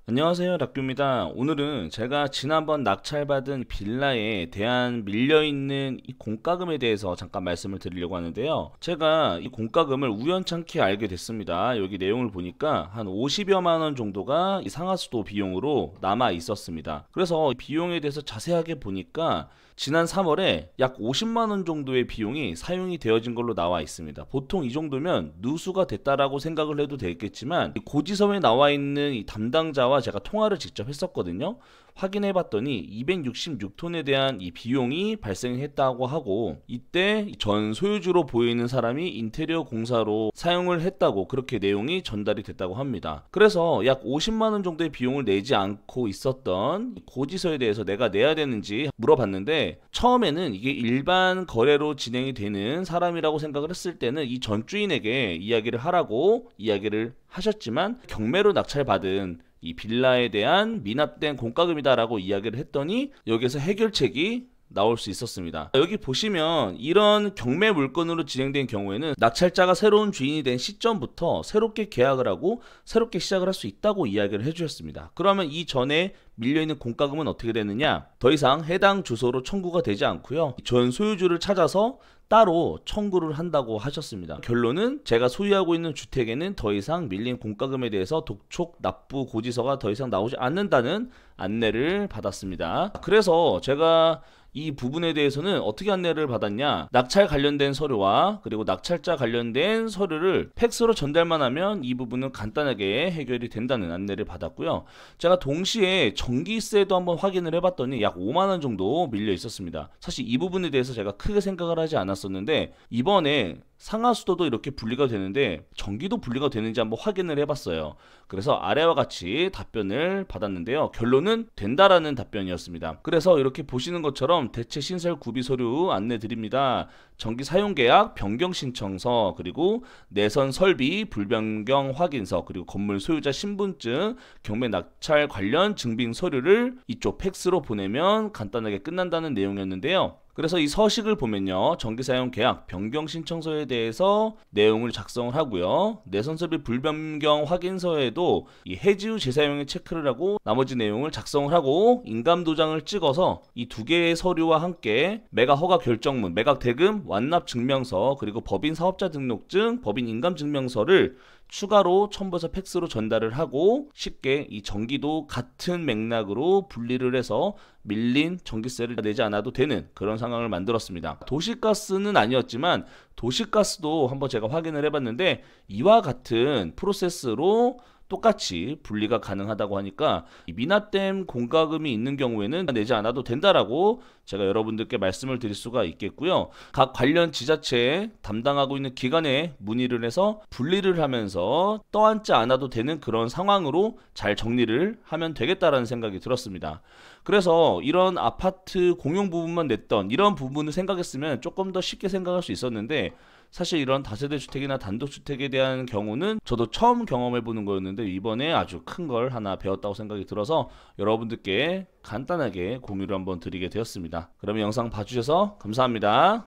안녕하세요, 락규입니다. 오늘은 제가 지난번 낙찰받은 빌라에 대한 밀려있는 이 공과금에 대해서 잠깐 말씀을 드리려고 하는데요. 제가 이 공과금을 우연찮게 알게 됐습니다. 여기 내용을 보니까 한 50여만 원 정도가 이 상하수도 비용으로 남아 있었습니다. 그래서 이 비용에 대해서 자세하게 보니까 지난 3월에 약 50만 원 정도의 비용이 사용이 되어진 걸로 나와 있습니다. 보통 이 정도면 누수가 됐다라고 생각을 해도 되겠지만 고지서에 나와 있는 이 담당자와 제가 통화를 직접 했었거든요. 확인해 봤더니 266톤에 대한 이 비용이 발생했다고 하고, 이때 전 소유주로 보이는 사람이 인테리어 공사로 사용을 했다고 그렇게 내용이 전달이 됐다고 합니다. 그래서 약 50만 원 정도의 비용을 내지 않고 있었던 고지서에 대해서 내가 내야 되는지 물어봤는데, 처음에는 이게 일반 거래로 진행이 되는 사람이라고 생각을 했을 때는 이 전주인에게 이야기를 하라고 이야기를 하셨지만, 경매로 낙찰받은 이 빌라에 대한 미납된 공과금이다라고 이야기를 했더니 여기서 해결책이 나올 수 있었습니다. 여기 보시면 이런 경매 물건으로 진행된 경우에는 낙찰자가 새로운 주인이 된 시점부터 새롭게 계약을 하고 새롭게 시작을 할 수 있다고 이야기를 해주셨습니다. 그러면 이 전에 밀려있는 공과금은 어떻게 되느냐? 더 이상 해당 주소로 청구가 되지 않고요, 전 소유주를 찾아서 따로 청구를 한다고 하셨습니다. 결론은 제가 소유하고 있는 주택에는 더 이상 밀린 공과금에 대해서 독촉 납부 고지서가 더 이상 나오지 않는다는 안내를 받았습니다. 그래서 제가 이 부분에 대해서는 어떻게 안내를 받았냐, 낙찰 관련된 서류와 그리고 낙찰자 관련된 서류를 팩스로 전달만 하면 이 부분은 간단하게 해결이 된다는 안내를 받았고요. 제가 동시에 전기세도 한번 확인을 해봤더니 약 5만 원 정도 밀려 있었습니다. 사실 이 부분에 대해서 제가 크게 생각을 하지 않았었는데, 이번에 상하수도도 이렇게 분리가 되는데 전기도 분리가 되는지 한번 확인을 해봤어요. 그래서 아래와 같이 답변을 받았는데요, 결론은 된다라는 답변이었습니다. 그래서 이렇게 보시는 것처럼 대체 신설 구비 서류 안내 드립니다. 전기 사용계약 변경 신청서, 그리고 내선 설비 불변경 확인서, 그리고 건물 소유자 신분증, 경매 낙찰 관련 증빙 서류를 이쪽 팩스로 보내면 간단하게 끝난다는 내용이었는데요. 그래서 이 서식을 보면요, 전기사용 계약 변경 신청서에 대해서 내용을 작성을 하고요, 내선설비 불변경 확인서에도 이 해지 후 재사용에 체크를 하고 나머지 내용을 작성을 하고 인감 도장을 찍어서 이 두 개의 서류와 함께 매각 허가 결정문, 매각 대금 완납 증명서, 그리고 법인 사업자 등록증, 법인 인감 증명서를 추가로 첨부해서 팩스로 전달을 하고, 쉽게 이 전기도 같은 맥락으로 분리를 해서 밀린 전기세를 내지 않아도 되는 그런 상황을 만들었습니다. 도시가스는 아니었지만 도시가스도 한번 제가 확인을 해봤는데 이와 같은 프로세스로 똑같이 분리가 가능하다고 하니까 이 미납된 공과금이 있는 경우에는 내지 않아도 된다라고 제가 여러분들께 말씀을 드릴 수가 있겠고요. 각 관련 지자체에 담당하고 있는 기관에 문의를 해서 분리를 하면서 떠안지 않아도 되는 그런 상황으로 잘 정리를 하면 되겠다라는 생각이 들었습니다. 그래서 이런 아파트 공용 부분만 냈던 이런 부분을 생각했으면 조금 더 쉽게 생각할 수 있었는데, 사실 이런 다세대 주택이나 단독주택에 대한 경우는 저도 처음 경험해보는 거였는데 이번에 아주 큰 걸 하나 배웠다고 생각이 들어서 여러분들께 간단하게 공유를 한번 드리게 되었습니다. 그러면 영상 봐주셔서 감사합니다.